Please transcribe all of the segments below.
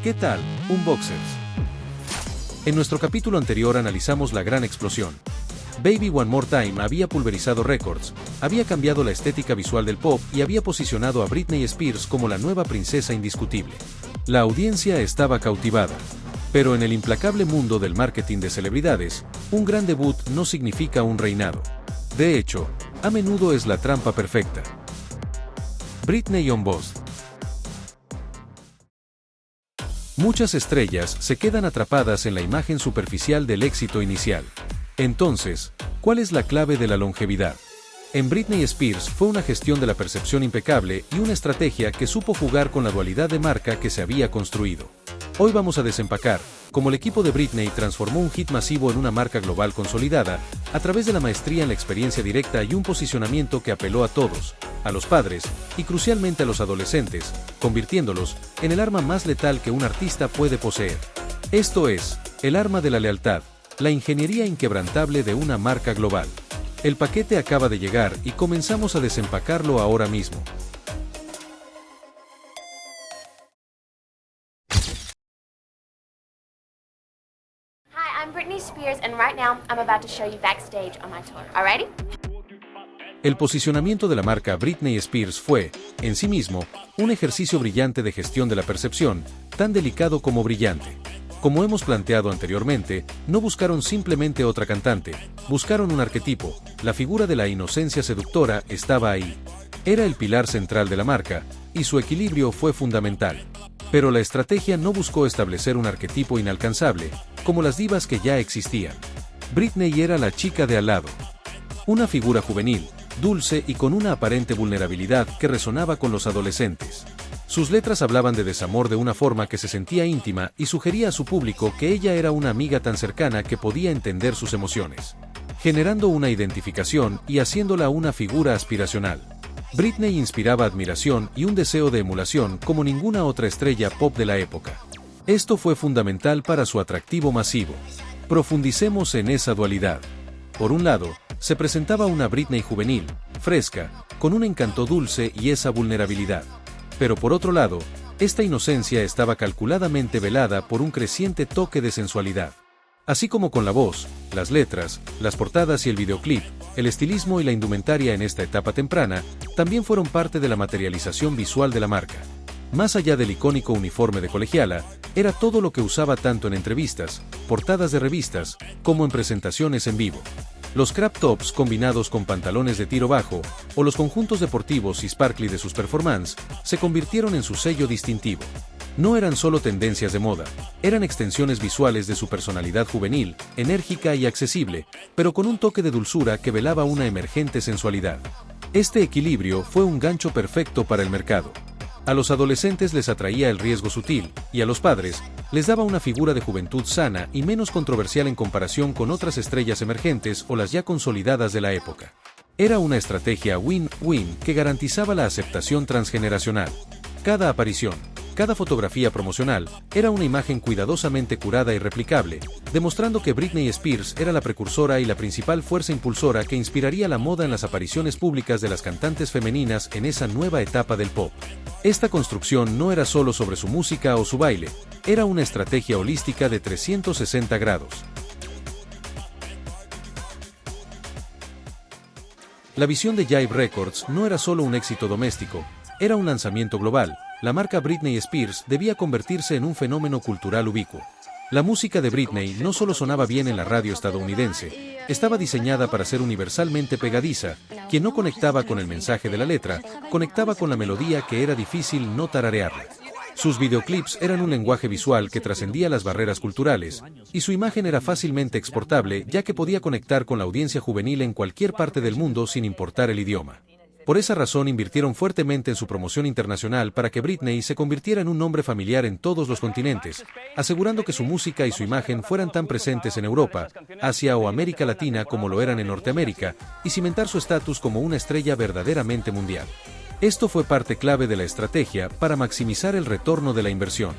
¿Qué tal, Unboxers? En nuestro capítulo anterior analizamos la gran explosión. Baby One More Time había pulverizado récords, había cambiado la estética visual del pop y había posicionado a Britney Spears como la nueva princesa indiscutible. La audiencia estaba cautivada. Pero en el implacable mundo del marketing de celebridades, un gran debut no significa un reinado. De hecho, a menudo es la trampa perfecta. Britney Unboxed. Muchas estrellas se quedan atrapadas en la imagen superficial del éxito inicial. Entonces, ¿cuál es la clave de la longevidad? En Britney Spears fue una gestión de la percepción impecable y una estrategia que supo jugar con la dualidad de marca que se había construido. Hoy vamos a desempacar cómo el equipo de Britney transformó un hit masivo en una marca global consolidada, a través de la maestría en la experiencia directa y un posicionamiento que apeló a todos, a los padres y crucialmente a los adolescentes, convirtiéndolos en el arma más letal que un artista puede poseer. Esto es, el arma de la lealtad, la ingeniería inquebrantable de una marca global. El paquete acaba de llegar y comenzamos a desempacarlo ahora mismo. Hi, I'm Britney Spears, and right now I'm about to show you backstage on my tour. Alrighty? El posicionamiento de la marca Britney Spears fue, en sí mismo, un ejercicio brillante de gestión de la percepción, tan delicado como brillante. Como hemos planteado anteriormente, no buscaron simplemente otra cantante, buscaron un arquetipo. La figura de la inocencia seductora estaba ahí. Era el pilar central de la marca, y su equilibrio fue fundamental. Pero la estrategia no buscó establecer un arquetipo inalcanzable, como las divas que ya existían. Britney era la chica de al lado. Una figura juvenil, dulce y con una aparente vulnerabilidad que resonaba con los adolescentes. Sus letras hablaban de desamor de una forma que se sentía íntima y sugería a su público que ella era una amiga tan cercana que podía entender sus emociones, generando una identificación y haciéndola una figura aspiracional. Britney inspiraba admiración y un deseo de emulación como ninguna otra estrella pop de la época. Esto fue fundamental para su atractivo masivo. Profundicemos en esa dualidad. Por un lado, se presentaba una Britney juvenil, fresca, con un encanto dulce y esa vulnerabilidad. Pero por otro lado, esta inocencia estaba calculadamente velada por un creciente toque de sensualidad. Así como con la voz, las letras, las portadas y el videoclip, el estilismo y la indumentaria en esta etapa temprana, también fueron parte de la materialización visual de la marca. Más allá del icónico uniforme de colegiala, era todo lo que usaba tanto en entrevistas, portadas de revistas, como en presentaciones en vivo. Los crop tops combinados con pantalones de tiro bajo, o los conjuntos deportivos y sparkly de sus performances, se convirtieron en su sello distintivo. No eran solo tendencias de moda, eran extensiones visuales de su personalidad juvenil, enérgica y accesible, pero con un toque de dulzura que velaba una emergente sensualidad. Este equilibrio fue un gancho perfecto para el mercado. A los adolescentes les atraía el riesgo sutil, y a los padres, les daba una figura de juventud sana y menos controversial en comparación con otras estrellas emergentes o las ya consolidadas de la época. Era una estrategia win-win que garantizaba la aceptación transgeneracional. Cada aparición, cada fotografía promocional, era una imagen cuidadosamente curada y replicable, demostrando que Britney Spears era la precursora y la principal fuerza impulsora que inspiraría la moda en las apariciones públicas de las cantantes femeninas en esa nueva etapa del pop. Esta construcción no era solo sobre su música o su baile, era una estrategia holística de 360 grados. La visión de Jive Records no era solo un éxito doméstico, era un lanzamiento global. La marca Britney Spears debía convertirse en un fenómeno cultural ubicuo. La música de Britney no solo sonaba bien en la radio estadounidense, estaba diseñada para ser universalmente pegadiza. Quien no conectaba con el mensaje de la letra, conectaba con la melodía que era difícil no tararearla. Sus videoclips eran un lenguaje visual que trascendía las barreras culturales, y su imagen era fácilmente exportable ya que podía conectar con la audiencia juvenil en cualquier parte del mundo sin importar el idioma. Por esa razón invirtieron fuertemente en su promoción internacional para que Britney se convirtiera en un nombre familiar en todos los continentes, asegurando que su música y su imagen fueran tan presentes en Europa, Asia o América Latina como lo eran en Norteamérica, y cimentar su estatus como una estrella verdaderamente mundial. Esto fue parte clave de la estrategia para maximizar el retorno de la inversión.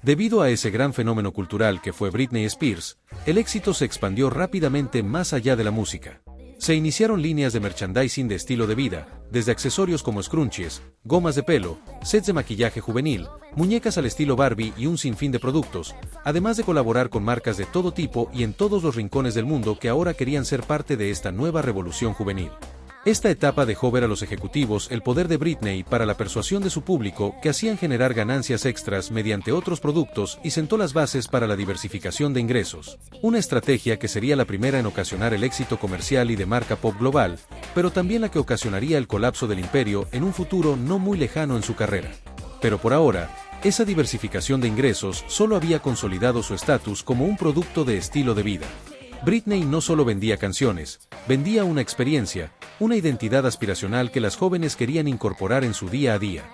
Debido a ese gran fenómeno cultural que fue Britney Spears, el éxito se expandió rápidamente más allá de la música. Se iniciaron líneas de merchandising de estilo de vida, desde accesorios como scrunchies, gomas de pelo, sets de maquillaje juvenil, muñecas al estilo Barbie y un sinfín de productos, además de colaborar con marcas de todo tipo y en todos los rincones del mundo que ahora querían ser parte de esta nueva revolución juvenil. Esta etapa dejó ver a los ejecutivos el poder de Britney para la persuasión de su público que hacían generar ganancias extras mediante otros productos y sentó las bases para la diversificación de ingresos. Una estrategia que sería la primera en ocasionar el éxito comercial y de marca pop global, pero también la que ocasionaría el colapso del imperio en un futuro no muy lejano en su carrera. Pero por ahora, esa diversificación de ingresos solo había consolidado su estatus como un producto de estilo de vida. Britney no solo vendía canciones, vendía una experiencia, una identidad aspiracional que las jóvenes querían incorporar en su día a día.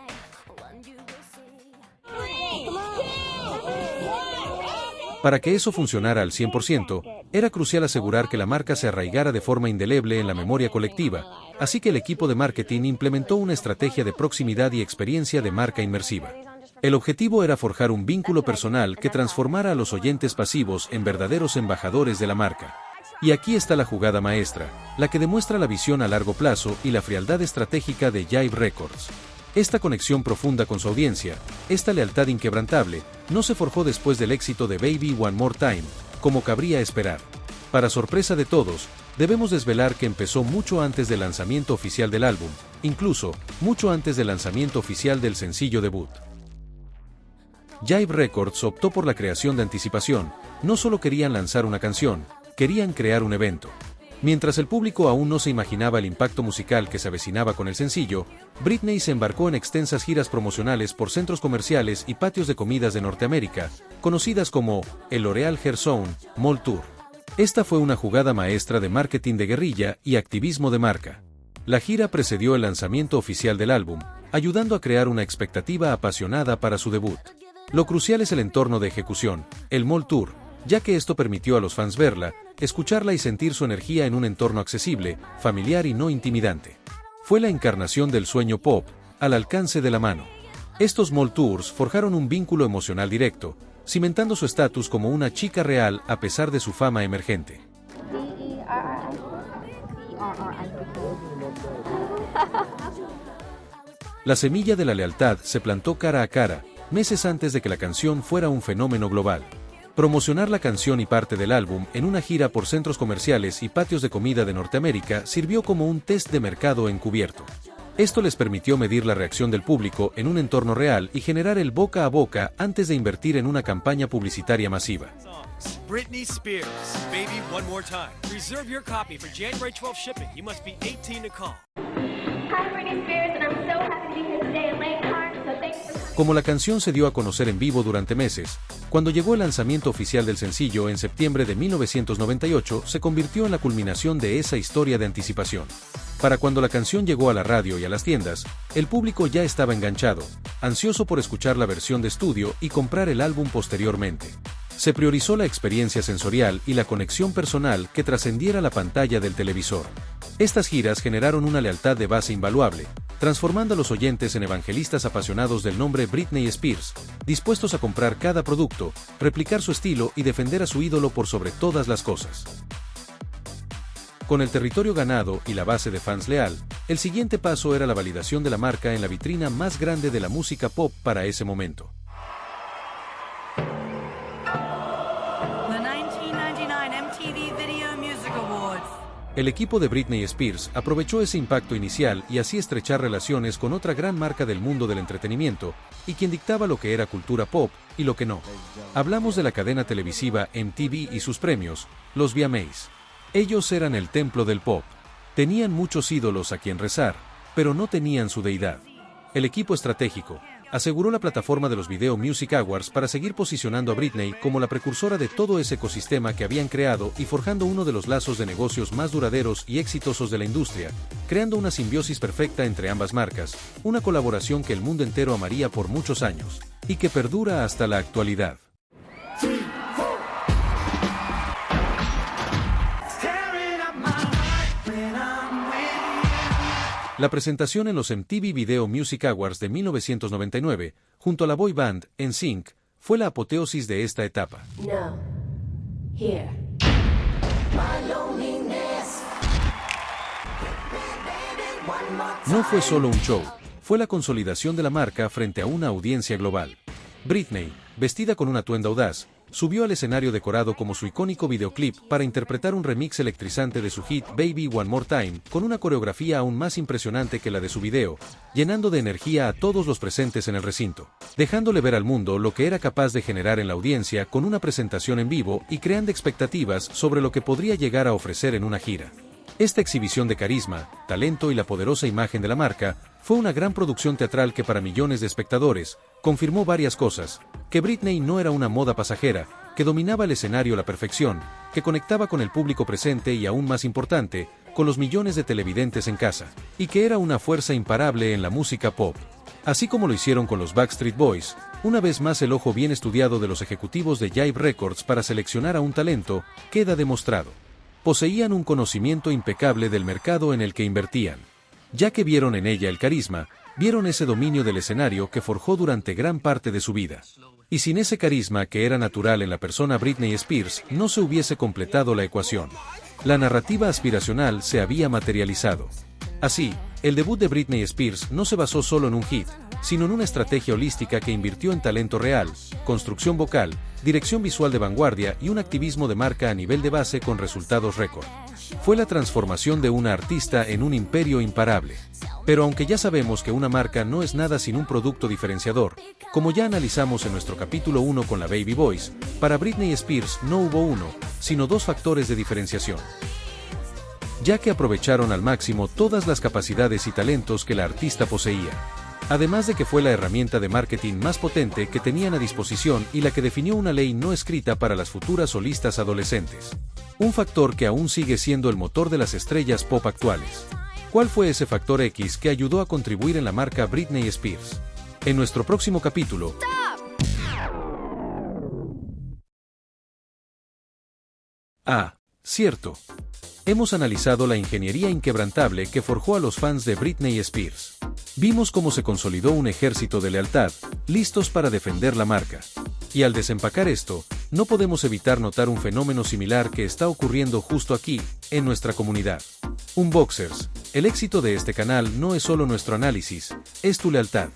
Para que eso funcionara al 100%, era crucial asegurar que la marca se arraigara de forma indeleble en la memoria colectiva, así que el equipo de marketing implementó una estrategia de proximidad y experiencia de marca inmersiva. El objetivo era forjar un vínculo personal que transformara a los oyentes pasivos en verdaderos embajadores de la marca. Y aquí está la jugada maestra, la que demuestra la visión a largo plazo y la frialdad estratégica de Jive Records. Esta conexión profunda con su audiencia, esta lealtad inquebrantable, no se forjó después del éxito de Baby One More Time, como cabría esperar. Para sorpresa de todos, debemos desvelar que empezó mucho antes del lanzamiento oficial del álbum, incluso, mucho antes del lanzamiento oficial del sencillo debut. Jive Records optó por la creación de anticipación, no solo querían lanzar una canción, querían crear un evento. Mientras el público aún no se imaginaba el impacto musical que se avecinaba con el sencillo, Britney se embarcó en extensas giras promocionales por centros comerciales y patios de comidas de Norteamérica, conocidas como el L'Oreal Hair Zone Mall Tour. Esta fue una jugada maestra de marketing de guerrilla y activismo de marca. La gira precedió el lanzamiento oficial del álbum, ayudando a crear una expectativa apasionada para su debut. Lo crucial es el entorno de ejecución, el Mall Tour, ya que esto permitió a los fans verla, escucharla y sentir su energía en un entorno accesible, familiar y no intimidante. Fue la encarnación del sueño pop, al alcance de la mano. Estos Mall Tours forjaron un vínculo emocional directo, cimentando su estatus como una chica real a pesar de su fama emergente. La semilla de la lealtad se plantó cara a cara, meses antes de que la canción fuera un fenómeno global. Promocionar la canción y parte del álbum en una gira por centros comerciales y patios de comida de Norteamérica sirvió como un test de mercado encubierto. Esto les permitió medir la reacción del público en un entorno real y generar el boca a boca antes de invertir en una campaña publicitaria masiva. Britney Spears, Baby One More Time. Reserve your copy for January 12th shipping. You must be 18 to call. Hi, Britney Spears, and I'm so happy to be here today in Lake Park, so thanks for coming. Como la canción se dio a conocer en vivo durante meses, cuando llegó el lanzamiento oficial del sencillo en septiembre de 1998, se convirtió en la culminación de esa historia de anticipación. Para cuando la canción llegó a la radio y a las tiendas, el público ya estaba enganchado, ansioso por escuchar la versión de estudio y comprar el álbum posteriormente. Se priorizó la experiencia sensorial y la conexión personal que trascendiera la pantalla del televisor. Estas giras generaron una lealtad de base invaluable, transformando a los oyentes en evangelistas apasionados del nombre Britney Spears, dispuestos a comprar cada producto, replicar su estilo y defender a su ídolo por sobre todas las cosas. Con el territorio ganado y la base de fans leal, el siguiente paso era la validación de la marca en la vitrina más grande de la música pop para ese momento. El equipo de Britney Spears aprovechó ese impacto inicial y así estrechar relaciones con otra gran marca del mundo del entretenimiento, y quien dictaba lo que era cultura pop y lo que no. Hablamos de la cadena televisiva MTV y sus premios, los VMAs. Ellos eran el templo del pop. Tenían muchos ídolos a quien rezar, pero no tenían su deidad. El equipo estratégico aseguró la plataforma de los Video Music Awards para seguir posicionando a Britney como la precursora de todo ese ecosistema que habían creado y forjando uno de los lazos de negocios más duraderos y exitosos de la industria, creando una simbiosis perfecta entre ambas marcas, una colaboración que el mundo entero amaría por muchos años, y que perdura hasta la actualidad. La presentación en los MTV Video Music Awards de 1999, junto a la boy band NSYNC, fue la apoteosis de esta etapa. No. Here. No fue solo un show, fue la consolidación de la marca frente a una audiencia global. Britney, vestida con un atuendo audaz, subió al escenario decorado como su icónico videoclip para interpretar un remix electrizante de su hit Baby One More Time, con una coreografía aún más impresionante que la de su video, llenando de energía a todos los presentes en el recinto, dejándole ver al mundo lo que era capaz de generar en la audiencia con una presentación en vivo y creando expectativas sobre lo que podría llegar a ofrecer en una gira. Esta exhibición de carisma, talento y la poderosa imagen de la marca fue una gran producción teatral que para millones de espectadores confirmó varias cosas: que Britney no era una moda pasajera, que dominaba el escenario a la perfección, que conectaba con el público presente y, aún más importante, con los millones de televidentes en casa, y que era una fuerza imparable en la música pop. Así como lo hicieron con los Backstreet Boys, una vez más el ojo bien estudiado de los ejecutivos de Jive Records para seleccionar a un talento queda demostrado. Poseían un conocimiento impecable del mercado en el que invertían, ya que vieron en ella el carisma, vieron ese dominio del escenario que forjó durante gran parte de su vida. Y sin ese carisma que era natural en la persona Britney Spears, no se hubiese completado la ecuación. La narrativa aspiracional se había materializado. Así, el debut de Britney Spears no se basó solo en un hit, sino en una estrategia holística que invirtió en talento real, construcción vocal, dirección visual de vanguardia y un activismo de marca a nivel de base con resultados récord. Fue la transformación de una artista en un imperio imparable. Pero aunque ya sabemos que una marca no es nada sin un producto diferenciador, como ya analizamos en nuestro capítulo 1 con la Baby Voice, para Britney Spears no hubo uno, sino dos factores de diferenciación, ya que aprovecharon al máximo todas las capacidades y talentos que la artista poseía. Además de que fue la herramienta de marketing más potente que tenían a disposición y la que definió una ley no escrita para las futuras solistas adolescentes. Un factor que aún sigue siendo el motor de las estrellas pop actuales. ¿Cuál fue ese factor X que ayudó a contribuir en la marca Britney Spears? En nuestro próximo capítulo. Cierto. Hemos analizado la ingeniería inquebrantable que forjó a los fans de Britney Spears. Vimos cómo se consolidó un ejército de lealtad, listos para defender la marca. Y al desempacar esto, no podemos evitar notar un fenómeno similar que está ocurriendo justo aquí, en nuestra comunidad. Unboxers, el éxito de este canal no es solo nuestro análisis, es tu lealtad.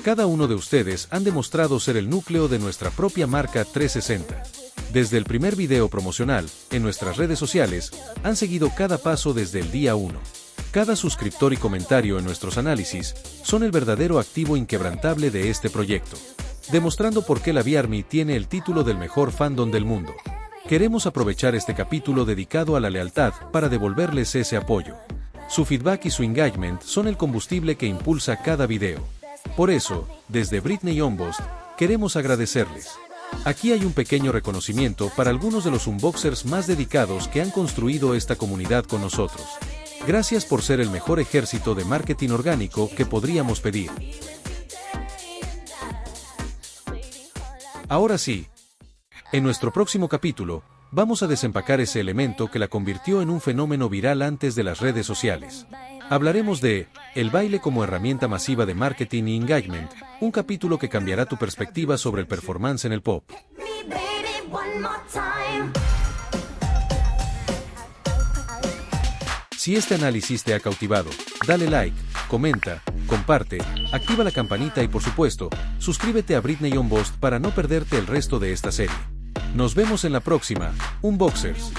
Cada uno de ustedes han demostrado ser el núcleo de nuestra propia marca 360. Desde el primer video promocional, en nuestras redes sociales, han seguido cada paso desde el día 1. Cada suscriptor y comentario en nuestros análisis son el verdadero activo inquebrantable de este proyecto, demostrando por qué la V-Army tiene el título del mejor fandom del mundo. Queremos aprovechar este capítulo dedicado a la lealtad para devolverles ese apoyo. Su feedback y su engagement son el combustible que impulsa cada video. Por eso, desde Britney Unboxed, queremos agradecerles. Aquí hay un pequeño reconocimiento para algunos de los unboxers más dedicados que han construido esta comunidad con nosotros. Gracias por ser el mejor ejército de marketing orgánico que podríamos pedir. Ahora sí, en nuestro próximo capítulo, vamos a desempacar ese elemento que la convirtió en un fenómeno viral antes de las redes sociales. Hablaremos de el baile como herramienta masiva de marketing y engagement, un capítulo que cambiará tu perspectiva sobre el performance en el pop. Si este análisis te ha cautivado, dale like, comenta, comparte, activa la campanita y por supuesto, suscríbete a Britney Unboxed para no perderte el resto de esta serie. Nos vemos en la próxima, Unboxers.